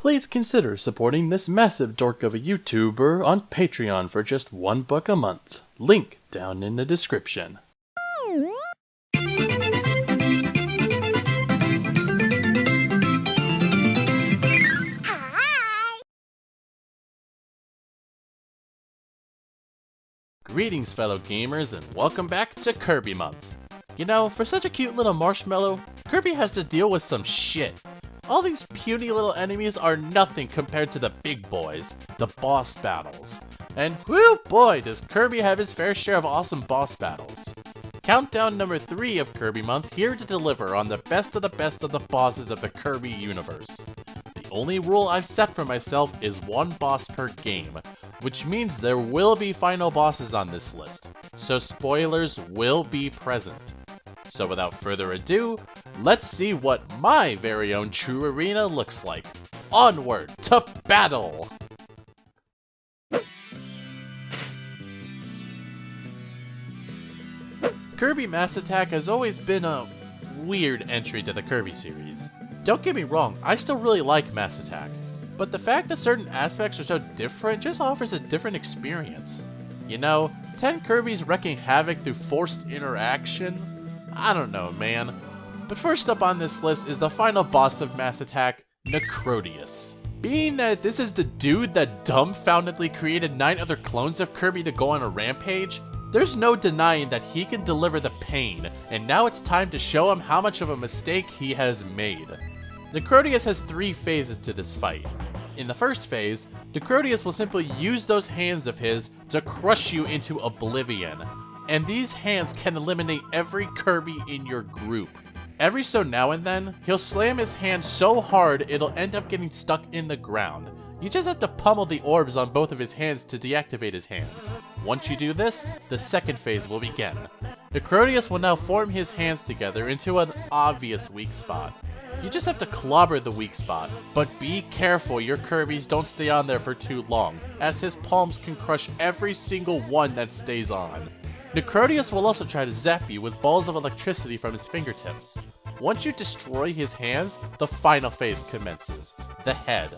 please consider supporting this massive dork of a YouTuber on Patreon for just $1 a month. Link down in the description. Greetings fellow gamers and welcome back to Kirby Month. You know, for such a cute little marshmallow, Kirby has to deal with some shit. All these puny little enemies are nothing compared to the big boys, the boss battles. And whoo boy does Kirby have his fair share of awesome boss battles. Countdown number 3 of Kirby Month here to deliver on the best of the bosses of the Kirby universe. The only rule I've set for myself is one boss per game, which means there will be final bosses on this list, so spoilers will be present. So without further ado, let's see what my very own true arena looks like. Onward to battle! Kirby Mass Attack has always been a weird entry to the Kirby series. Don't get me wrong, I still really like Mass Attack, but the fact that certain aspects are so different just offers a different experience. You know, 10 Kirbys wreaking havoc through forced interaction? I don't know, man. But first up on this list is the final boss of Mass Attack, Necrotus. Being that this is the dude that dumbfoundedly created 9 other clones of Kirby to go on a rampage, there's no denying that he can deliver the pain, and now it's time to show him how much of a mistake he has made. Necrotus has 3 phases to this fight. In the first phase, Necrotus will simply use those hands of his to crush you into oblivion, and these hands can eliminate every Kirby in your group. Every so now and then, he'll slam his hand so hard it'll end up getting stuck in the ground. You just have to pummel the orbs on both of his hands to deactivate his hands. Once you do this, the second phase will begin. Necrotus will now form his hands together into an obvious weak spot. You just have to clobber the weak spot, but be careful your Kirbys don't stay on there for too long, as his palms can crush every single one that stays on. Necrotus will also try to zap you with balls of electricity from his fingertips. Once you destroy his hands, the final phase commences, the head.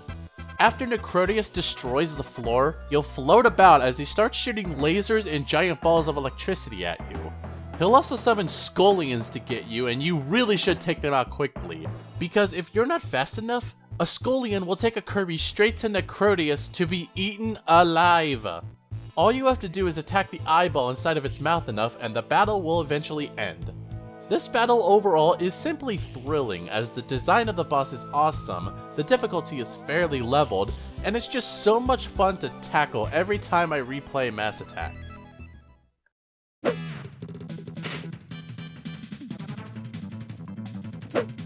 After Necrotus destroys the floor, you'll float about as he starts shooting lasers and giant balls of electricity at you. He'll also summon Scullions to get you, and you really should take them out quickly, because if you're not fast enough, a Scullion will take a Kirby straight to Necrotus to be eaten alive. All you have to do is attack the eyeball inside of its mouth enough and the battle will eventually end. This battle overall is simply thrilling as the design of the boss is awesome, the difficulty is fairly leveled, and it's just so much fun to tackle every time I replay Mass Attack.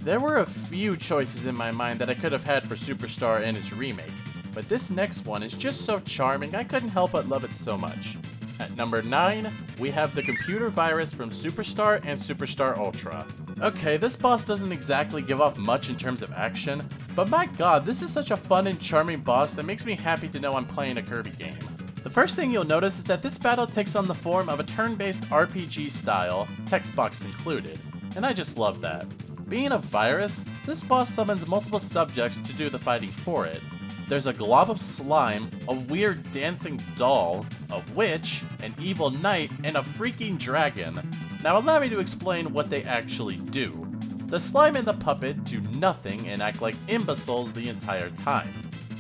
There were a few choices in my mind that I could have had for Superstar and its remake, but this next one is just so charming I couldn't help but love it so much. At number 9, we have the computer virus from Superstar and Superstar Ultra. Okay, this boss doesn't exactly give off much in terms of action, but my god, this is such a fun and charming boss that makes me happy to know I'm playing a Kirby game. The first thing you'll notice is that this battle takes on the form of a turn-based RPG style, text box included, and I just love that. Being a virus, this boss summons multiple subjects to do the fighting for it. There's a glob of slime, a weird dancing doll, a witch, an evil knight, and a freaking dragon. Now allow me to explain what they actually do. The slime and the puppet do nothing and act like imbeciles the entire time.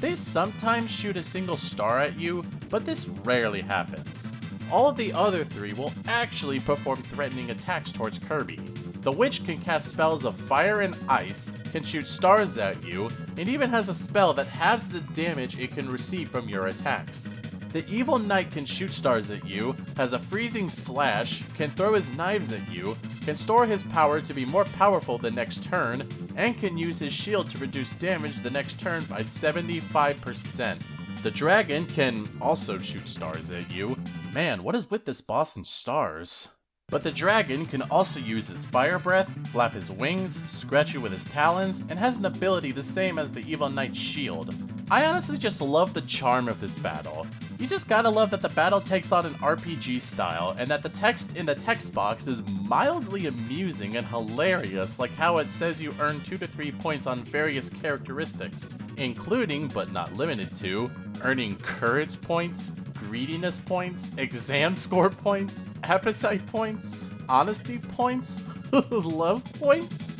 They sometimes shoot a single star at you, but this rarely happens. All of the other 3 will actually perform threatening attacks towards Kirby. The witch can cast spells of fire and ice, can shoot stars at you, and even has a spell that halves the damage it can receive from your attacks. The evil knight can shoot stars at you, has a freezing slash, can throw his knives at you, can store his power to be more powerful the next turn, and can use his shield to reduce damage the next turn by 75%. The dragon can also shoot stars at you. Man, what is with this boss and stars? But the dragon can also use his fire breath, flap his wings, scratch you with his talons, and has an ability the same as the Evil Knight's shield. I honestly just love the charm of this battle. You just gotta love that the battle takes on an RPG style, and that the text in the text box is mildly amusing and hilarious, like how it says you earn 2 to 3 points on various characteristics, including, but not limited to, earning courage points, greediness points, exam score points, appetite points, honesty points, love points.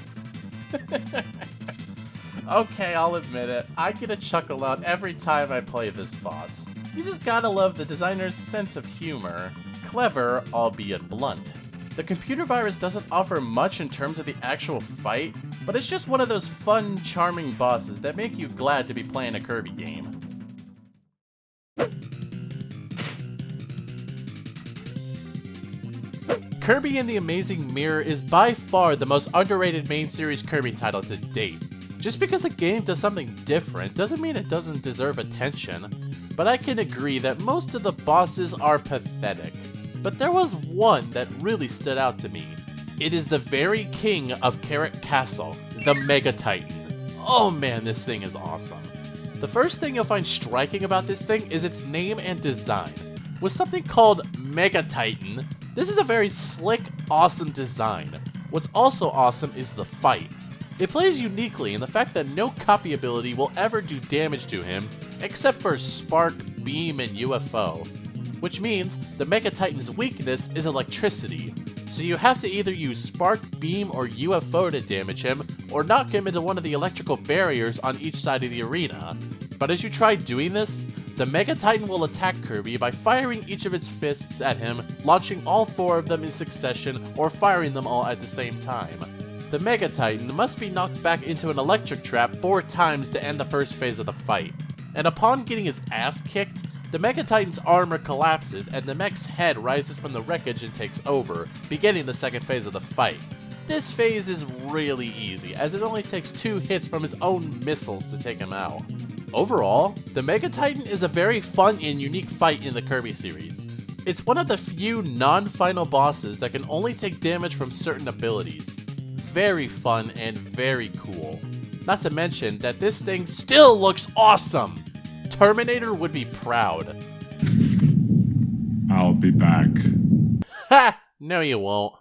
Okay, I'll admit it, I get a chuckle out every time I play this boss. You just gotta love the designer's sense of humor. Clever, albeit blunt. The computer virus doesn't offer much in terms of the actual fight, but it's just one of those fun, charming bosses that make you glad to be playing a Kirby game. Kirby and the Amazing Mirror is by far the most underrated main series Kirby title to date. Just because a game does something different doesn't mean it doesn't deserve attention, but I can agree that most of the bosses are pathetic. But there was one that really stood out to me. It is the very king of Carrot Castle, the Mega Titan. Oh man, this thing is awesome. The first thing you'll find striking about this thing is its name and design. With something called Mega Titan, this is a very slick, awesome design. What's also awesome is the fight. It plays uniquely in the fact that no copy ability will ever do damage to him, except for Spark, Beam, and UFO. Which means the Mega Titan's weakness is electricity, so you have to either use Spark, Beam, or UFO to damage him, or knock him into one of the electrical barriers on each side of the arena. But as you try doing this, the Mega Titan will attack Kirby by firing each of its fists at him, launching all 4 of them in succession, or firing them all at the same time. The Mega Titan must be knocked back into an electric trap 4 times to end the first phase of the fight. And upon getting his ass kicked, the Mega Titan's armor collapses and the mech's head rises from the wreckage and takes over, beginning the second phase of the fight. This phase is really easy, as it only takes 2 hits from his own missiles to take him out. Overall, the Mega Titan is a very fun and unique fight in the Kirby series. It's one of the few non-final bosses that can only take damage from certain abilities. Very fun and very cool. Not to mention that this thing still looks awesome! Terminator would be proud. I'll be back. Ha! No you won't.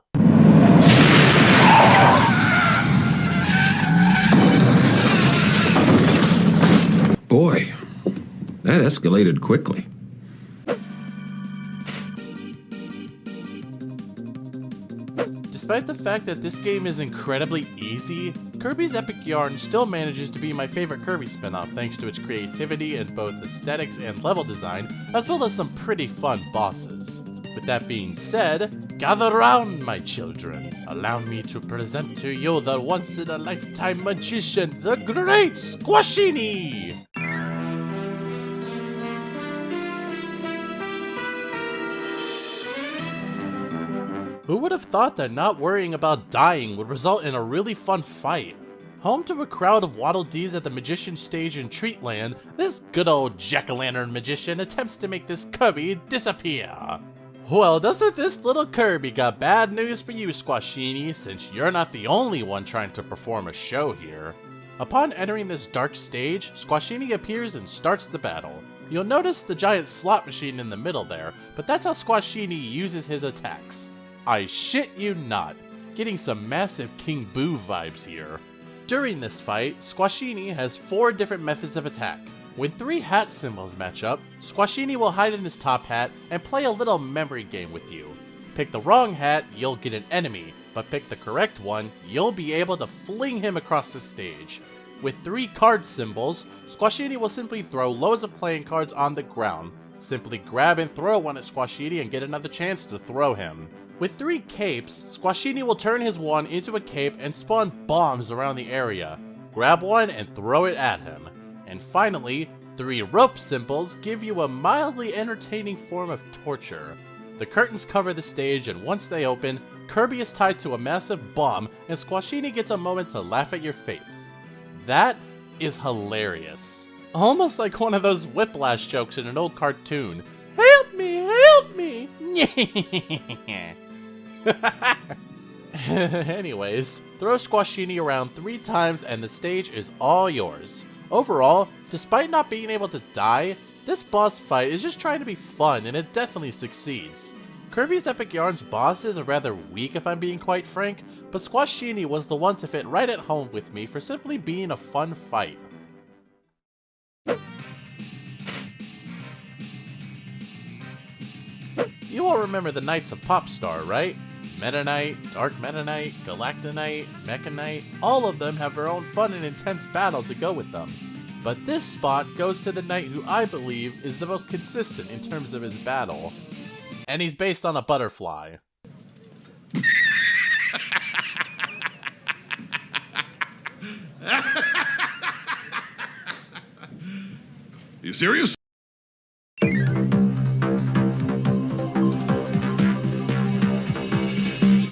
Boy, that escalated quickly. Despite the fact that this game is incredibly easy, Kirby's Epic Yarn still manages to be my favorite Kirby spin-off thanks to its creativity in both aesthetics and level design, as well as some pretty fun bosses. With that being said, gather round, my children. Allow me to present to you the once-in-a-lifetime magician, the great Squashini! Who would have thought that not worrying about dying would result in a really fun fight? Home to a crowd of Waddle Dees at the Magician stage in Treatland, this good old jack-o'-lantern magician attempts to make this Kirby disappear. Well, doesn't this little Kirby got bad news for you, Squashini, since you're not the only one trying to perform a show here. Upon entering this dark stage, Squashini appears and starts the battle. You'll notice the giant slot machine in the middle there, but that's how Squashini uses his attacks. I shit you not, getting some massive King Boo vibes here. During this fight, Squashini has 4 different methods of attack. When 3 hat symbols match up, Squashini will hide in his top hat and play a little memory game with you. Pick the wrong hat, you'll get an enemy, but pick the correct one, you'll be able to fling him across the stage. With 3 card symbols, Squashini will simply throw loads of playing cards on the ground. Simply grab and throw one at Squashini and get another chance to throw him. With 3 capes, Squashini will turn his wand into a cape and spawn bombs around the area. Grab one and throw it at him. And finally, 3 rope symbols give you a mildly entertaining form of torture. The curtains cover the stage, and once they open, Kirby is tied to a massive bomb and Squashini gets a moment to laugh at your face. That is hilarious. Almost like one of those Whiplash jokes in an old cartoon. Help me! Help me! Anyways, throw Squashini around 3 times and the stage is all yours. Overall, despite not being able to die, This boss fight is just trying to be fun, and it definitely succeeds. Kirby's Epic Yarn's bosses are rather weak if I'm being quite frank, but Squashini was the one to fit right at home with me for simply being a fun fight. You all remember the Knights of Popstar, right? Meta Knight, Dark Meta Knight, Galactonite, Mecha Knight, all of them have their own fun and intense battle to go with them. But this spot goes to the knight who I believe is the most consistent in terms of his battle. And he's based on a butterfly. You serious?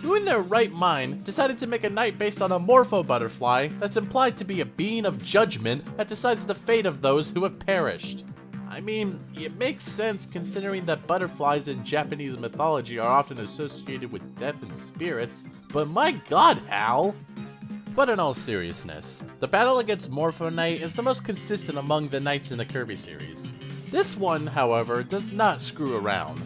Who in their right mind decided to make a knight based on a morpho butterfly that's implied to be a being of judgment that decides the fate of those who have perished? I mean, it makes sense considering that butterflies in Japanese mythology are often associated with death and spirits, but my god, Hal! But in all seriousness, the battle against Morphonite is the most consistent among the knights in the Kirby series. This one, however, does not screw around.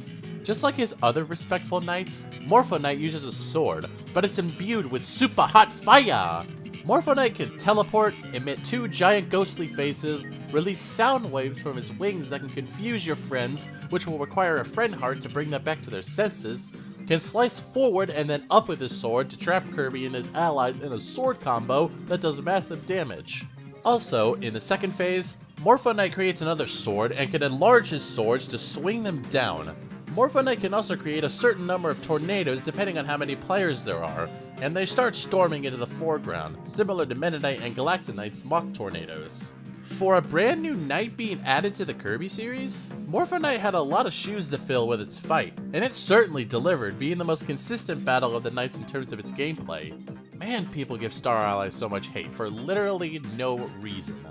Just like his other respectful knights, Morphonite uses a sword, but it's imbued with super hot fire! Morphonite can teleport, emit 2 giant ghostly faces, release sound waves from his wings that can confuse your friends, which will require a friend heart to bring them back to their senses, can slice forward and then up with his sword to trap Kirby and his allies in a sword combo that does massive damage. Also, in the second phase, Morphonite creates another sword and can enlarge his swords to swing them down. Morphonite can also create a certain number of tornadoes depending on how many players there are, and they start storming into the foreground, similar to Meta Knight and Galactonite's mock tornadoes. For a brand new knight being added to the Kirby series, Morphonite had a lot of shoes to fill with its fight, and it certainly delivered, being the most consistent battle of the knights in terms of its gameplay. Man, people give Star Allies so much hate for literally no reason.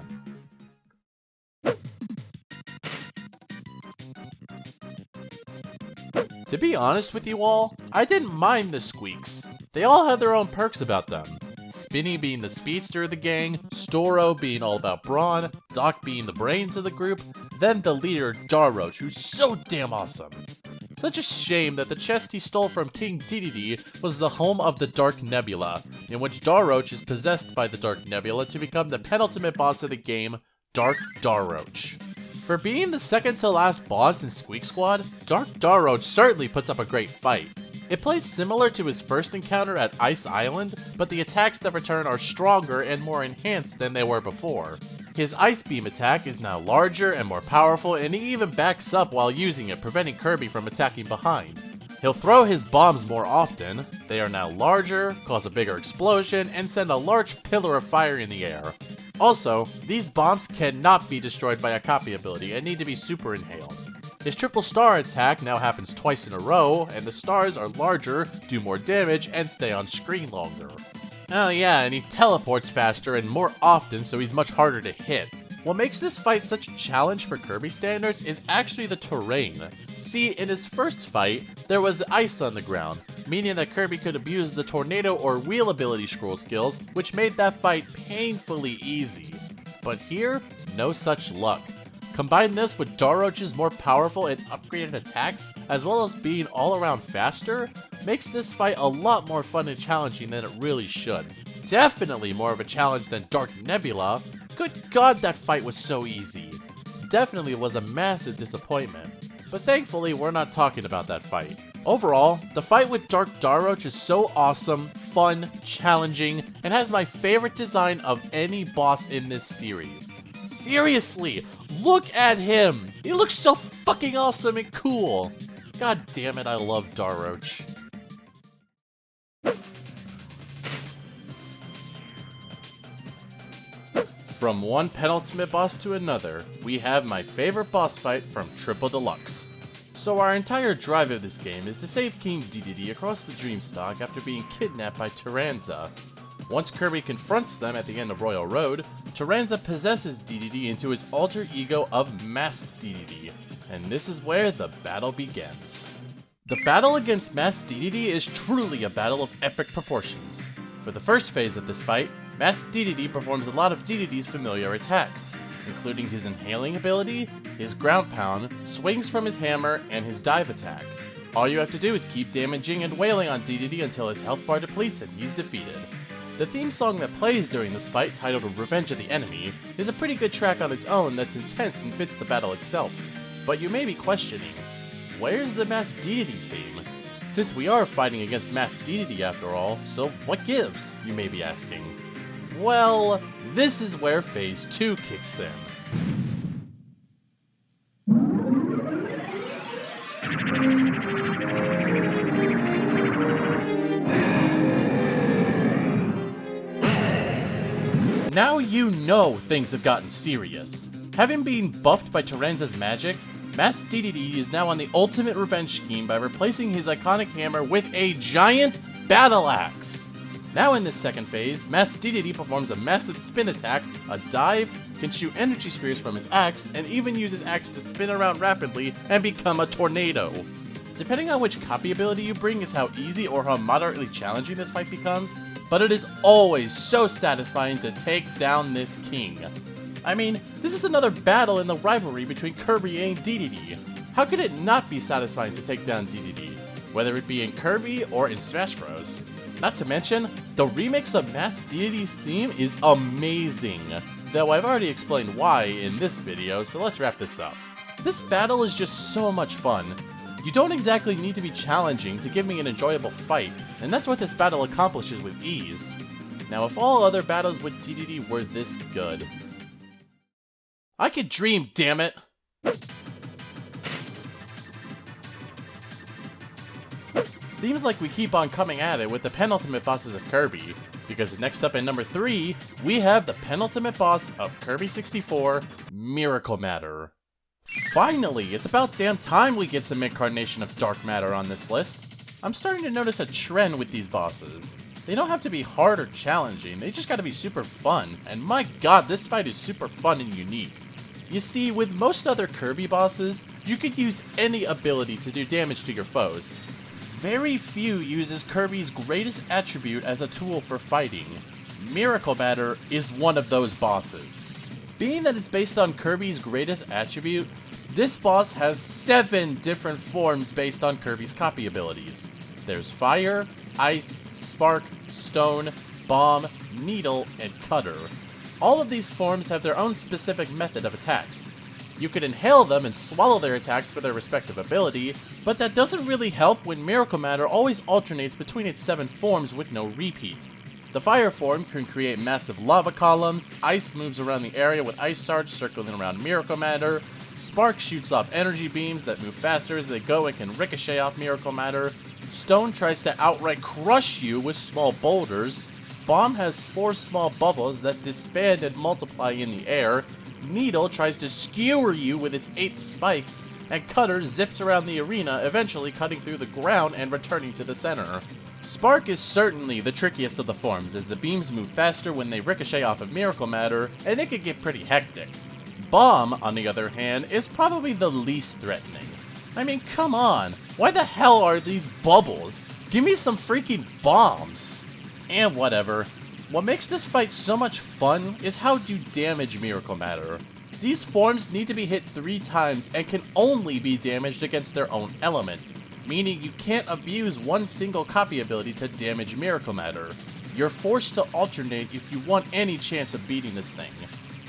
To be honest with you all, I didn't mind the squeaks. They all have their own perks about them. Spinny being the speedster of the gang, Storo being all about brawn, Doc being the brains of the group, then the leader Darroch, who's so damn awesome. Such a shame that the chest he stole from King Deity was the home of the Dark Nebula, in which Darroch is possessed by the Dark Nebula to become the penultimate boss of the game, Dark Darroch. For being the second to last boss in Squeak Squad, Dark Darroch certainly puts up a great fight. It plays similar to his first encounter at Ice Island, but the attacks that return are stronger and more enhanced than they were before. His Ice Beam attack is now larger and more powerful, and he even backs up while using it, preventing Kirby from attacking behind. He'll throw his bombs more often, they are now larger, cause a bigger explosion, and send a large pillar of fire in the air. Also, these bombs cannot be destroyed by a copy ability and need to be super inhaled. His triple star attack now happens twice in a row, and the stars are larger, do more damage, and stay on screen longer. Oh yeah, and he teleports faster and more often, so he's much harder to hit. What makes this fight such a challenge for Kirby standards is actually the terrain. See, in his first fight, there was ice on the ground, meaning that Kirby could abuse the tornado or wheel ability scroll skills, which made that fight painfully easy. But here, no such luck. Combine this with Darroch's more powerful and upgraded attacks, as well as being all around faster, makes this fight a lot more fun and challenging than it really should. Definitely more of a challenge than Dark Nebula. Good god, that fight was so easy. Definitely was a massive disappointment. But thankfully, we're not talking about that fight. Overall, the fight with Dark Darroch is so awesome, fun, challenging, and has my favorite design of any boss in this series. Seriously, look at him! He looks so fucking awesome and cool! God damn it, I love Darroch. From one penultimate boss to another, we have my favorite boss fight from Triple Deluxe. So our entire drive of this game is to save King Dedede across the Dreamstalk after being kidnapped by Tyranza. Once Kirby confronts them at the end of Royal Road, Tyranza possesses Dedede into his alter ego of Masked Dedede, and this is where the battle begins. The battle against Masked Dedede is truly a battle of epic proportions. For the first phase of this fight, Masked Dedede performs a lot of Dedede's familiar attacks, including his inhaling ability, his ground pound, swings from his hammer, and his dive attack. All you have to do is keep damaging and wailing on DDD until his health bar depletes and he's defeated. The theme song that plays during this fight, titled Revenge of the Enemy, is a pretty good track on its own that's intense and fits the battle itself. But you may be questioning, where's the Mass DDD theme? Since we are fighting against Mass DDD after all, so what gives, you may be asking? Well, this is where Phase 2 kicks in. Now you know things have gotten serious. Having been buffed by Terenza's magic, Mass DDD is now on the ultimate revenge scheme by replacing his iconic hammer with a giant battle axe. Now in this second phase, Mass DDD performs a massive spin attack, a dive, can shoot energy spears from his axe, and even use his axe to spin around rapidly and become a tornado. Depending on which copy ability you bring is how easy or how moderately challenging this fight becomes, but it is always so satisfying to take down this king. I mean, this is another battle in the rivalry between Kirby and DDD. How could it not be satisfying to take down DDD, whether it be in Kirby or in Smash Bros? Not to mention, the remix of Mass DDD's theme is amazing, though I've already explained why in this video, so let's wrap this up. This battle is just so much fun. You don't exactly need to be challenging to give me an enjoyable fight, and that's what this battle accomplishes with ease. Now if all other battles with DDD were this good... I could dream, damn it! Seems like we keep on coming at it with the penultimate bosses of Kirby, because next up in number 3, we have the penultimate boss of Kirby 64, Miracle Matter. Finally, it's about damn time we get some incarnation of dark matter on this list. I'm starting to notice a trend with these bosses. They don't have to be hard or challenging, they just gotta be super fun, and my god, this fight is super fun and unique. You see, with most other Kirby bosses, you could use any ability to do damage to your foes. Very few uses Kirby's greatest attribute as a tool for fighting. Miracle Matter is one of those bosses. Being that it's based on Kirby's greatest attribute, this boss has 7 different forms based on Kirby's copy abilities. There's Fire, Ice, Spark, Stone, Bomb, Needle, and Cutter. All of these forms have their own specific method of attacks. You could inhale them and swallow their attacks for their respective ability, but that doesn't really help when Miracle Matter always alternates between its 7 forms with no repeat. The Fire form can create massive lava columns, Ice moves around the area with ice shards circling around Miracle Matter, Spark shoots off energy beams that move faster as they go and can ricochet off Miracle Matter, Stone tries to outright crush you with small boulders, Bomb has 4 small bubbles that disband and multiply in the air, Needle tries to skewer you with its 8 spikes, and Cutter zips around the arena, eventually cutting through the ground and returning to the center. Spark is certainly the trickiest of the forms, as the beams move faster when they ricochet off of Miracle Matter, and it can get pretty hectic. Bomb, on the other hand, is probably the least threatening. I mean, come on, why the hell are these bubbles? Give me some freaking bombs! And whatever. What makes this fight so much fun is how you damage Miracle Matter. These forms need to be hit 3 times and can only be damaged against their own element, meaning you can't abuse one single copy ability to damage Miracle Matter. You're forced to alternate if you want any chance of beating this thing.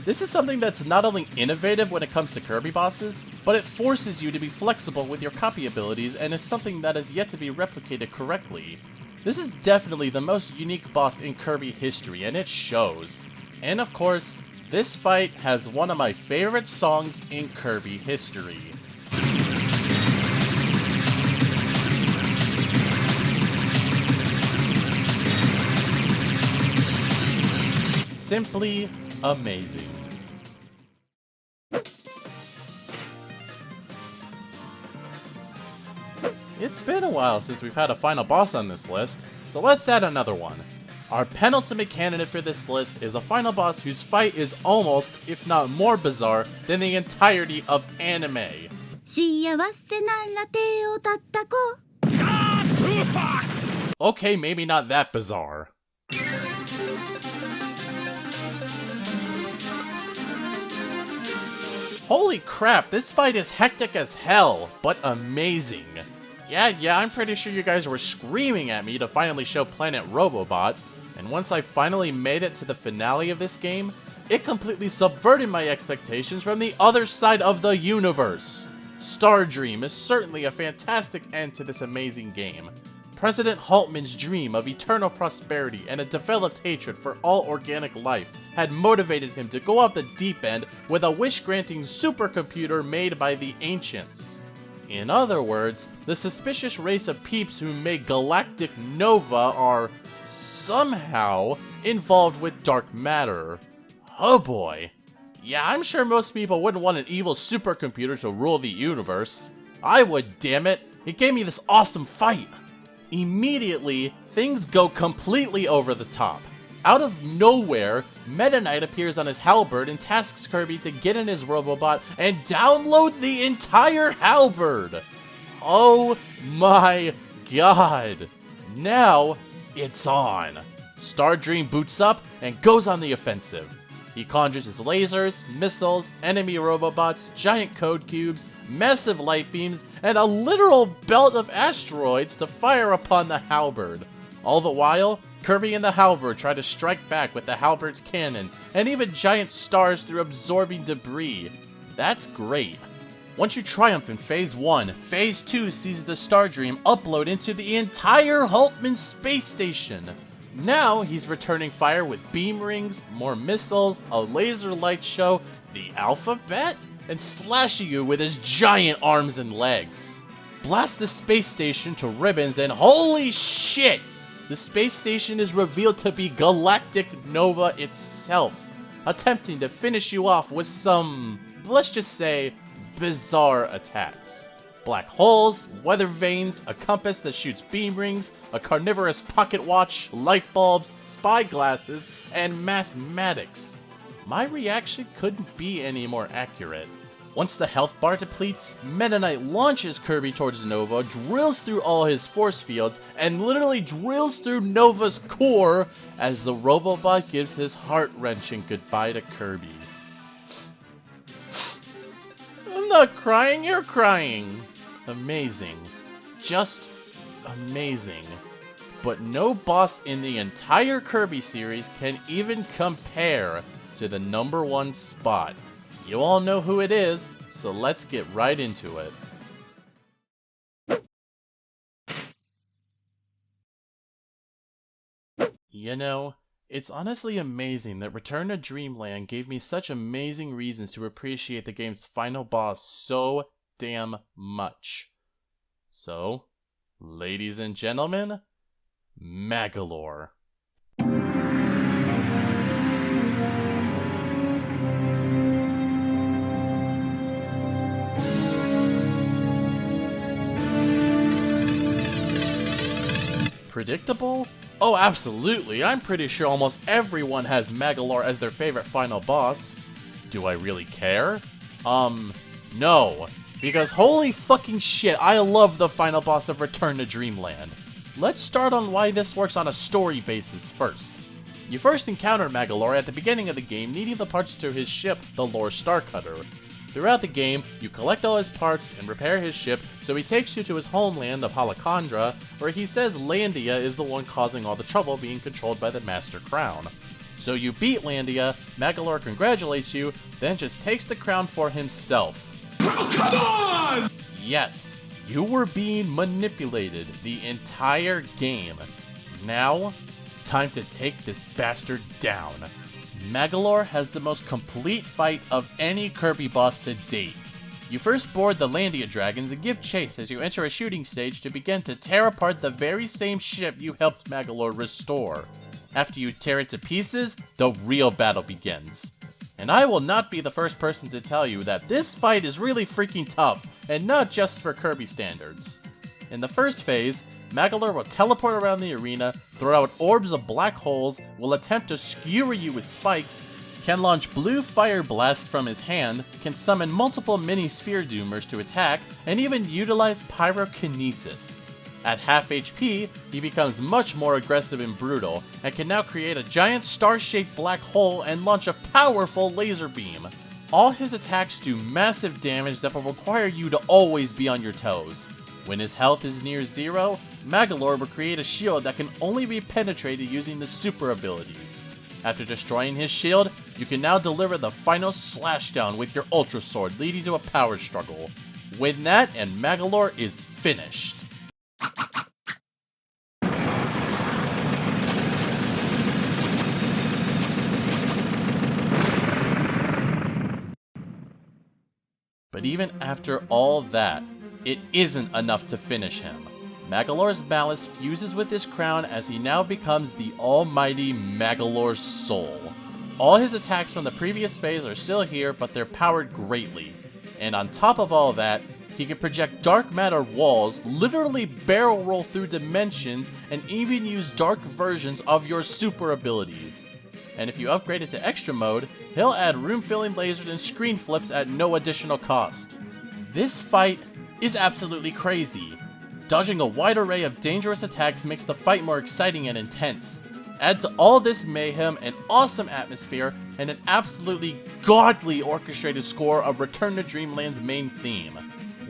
This is something that's not only innovative when it comes to Kirby bosses, but it forces you to be flexible with your copy abilities and is something that has yet to be replicated correctly. This is definitely the most unique boss in Kirby history, and it shows. And of course, this fight has one of my favorite songs in Kirby history. Simply amazing. It's been a while since we've had a final boss on this list, so let's add another one. Our penultimate candidate for this list is a final boss whose fight is almost, if not more bizarre, than the entirety of anime. Okay, maybe not that bizarre. Holy crap, this fight is hectic as hell, but amazing. Yeah, I'm pretty sure you guys were screaming at me to finally show Planet Robobot, and once I finally made it to the finale of this game, it completely subverted my expectations from the other side of the universe. Star Dream is certainly a fantastic end to this amazing game. President Haltman's dream of eternal prosperity and a developed hatred for all organic life had motivated him to go off the deep end with a wish-granting supercomputer made by the Ancients. In other words, the suspicious race of peeps who made Galactic Nova are somehow involved with dark matter. Oh boy. Yeah, I'm sure most people wouldn't want an evil supercomputer to rule the universe. I would, damn it. It gave me this awesome fight. Immediately, things go completely over the top. Out of nowhere, Meta Knight appears on his halberd and tasks Kirby to get in his Robobot and download the entire halberd! Oh my god! Now, it's on! Star Dream boots up and goes on the offensive. He conjures his lasers, missiles, enemy Robobots, giant code cubes, massive light beams, and a literal belt of asteroids to fire upon the halberd. All the while, Kirby and the halberd try to strike back with the halberd's cannons, and even giant stars through absorbing debris. That's great. Once you triumph in Phase 1, Phase 2 sees the Star Dream upload into the entire Haltman space station. Now he's returning fire with beam rings, more missiles, a laser light show, the alphabet, and slashing you with his giant arms and legs. Blast the space station to ribbons and holy shit! The space station is revealed to be Galactic Nova itself, attempting to finish you off with some, let's just say, bizarre attacks. Black holes, weather vanes, a compass that shoots beam rings, a carnivorous pocket watch, light bulbs, spy glasses, and mathematics. My reaction couldn't be any more accurate. Once the health bar depletes, Meta Knight launches Kirby towards Nova, drills through all his force fields, and literally drills through Nova's core as the Robobot gives his heart-wrenching goodbye to Kirby. I'm not crying, you're crying. Amazing. Just amazing. But no boss in the entire Kirby series can even compare to the #1 spot. You all know who it is, so let's get right into it. You know, it's honestly amazing that Return to Dreamland gave me such amazing reasons to appreciate the game's final boss so damn much. So, ladies and gentlemen, Megalor. Predictable? Oh, absolutely. I'm pretty sure almost everyone has Megalor as their favorite final boss. Do I really care? No. Because holy fucking shit, I love the final boss of Return to Dreamland. Let's start on why this works on a story basis first. You first encounter Megalor at the beginning of the game needing the parts to his ship, the Lore Starcutter. Throughout the game, you collect all his parts and repair his ship, so he takes you to his homeland of Halakandra, where he says Landia is the one causing all the trouble being controlled by the Master Crown. So you beat Landia, Megalor congratulates you, then just takes the crown for himself. Oh, come on! Yes, you were being manipulated the entire game. Now, time to take this bastard down. Megalor has the most complete fight of any Kirby boss to date. You first board the Landia dragons and give chase as you enter a shooting stage to begin to tear apart the very same ship you helped Megalor restore. After you tear it to pieces, the real battle begins. And I will not be the first person to tell you that this fight is really freaking tough, and not just for Kirby standards. In the first phase, Megalor will teleport around the arena, throw out orbs of black holes, will attempt to skewer you with spikes, can launch blue fire blasts from his hand, can summon multiple mini sphere doomers to attack, and even utilize pyrokinesis. At half HP, he becomes much more aggressive and brutal, and can now create a giant star-shaped black hole and launch a powerful laser beam. All his attacks do massive damage that will require you to always be on your toes. When his health is near 0, Megalor will create a shield that can only be penetrated using the super abilities. After destroying his shield, you can now deliver the final slashdown with your Ultra Sword, leading to a power struggle. Win that and Megalor is finished. But even after all that, it isn't enough to finish him. Megalor's malice fuses with his crown as he now becomes the almighty Megalor Soul. All his attacks from the previous phase are still here, but they're powered greatly. And on top of all that, he can project dark matter walls, literally barrel roll through dimensions, and even use dark versions of your super abilities. And if you upgrade it to extra mode, he'll add room-filling lasers and screen flips at no additional cost. This fight is absolutely crazy. Dodging a wide array of dangerous attacks makes the fight more exciting and intense. Add to all this mayhem an awesome atmosphere and an absolutely godly orchestrated score of Return to Dreamland's main theme.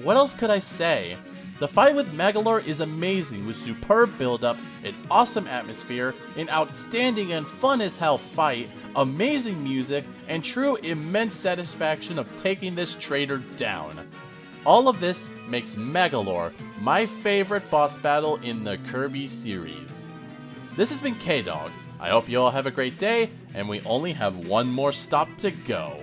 What else could I say? The fight with Megalor is amazing with superb build-up, an awesome atmosphere, an outstanding and fun as hell fight, amazing music, and true immense satisfaction of taking this traitor down. All of this makes Megalor my favorite boss battle in the Kirby series. This has been Kdog. I hope you all have a great day, and we only have one more stop to go.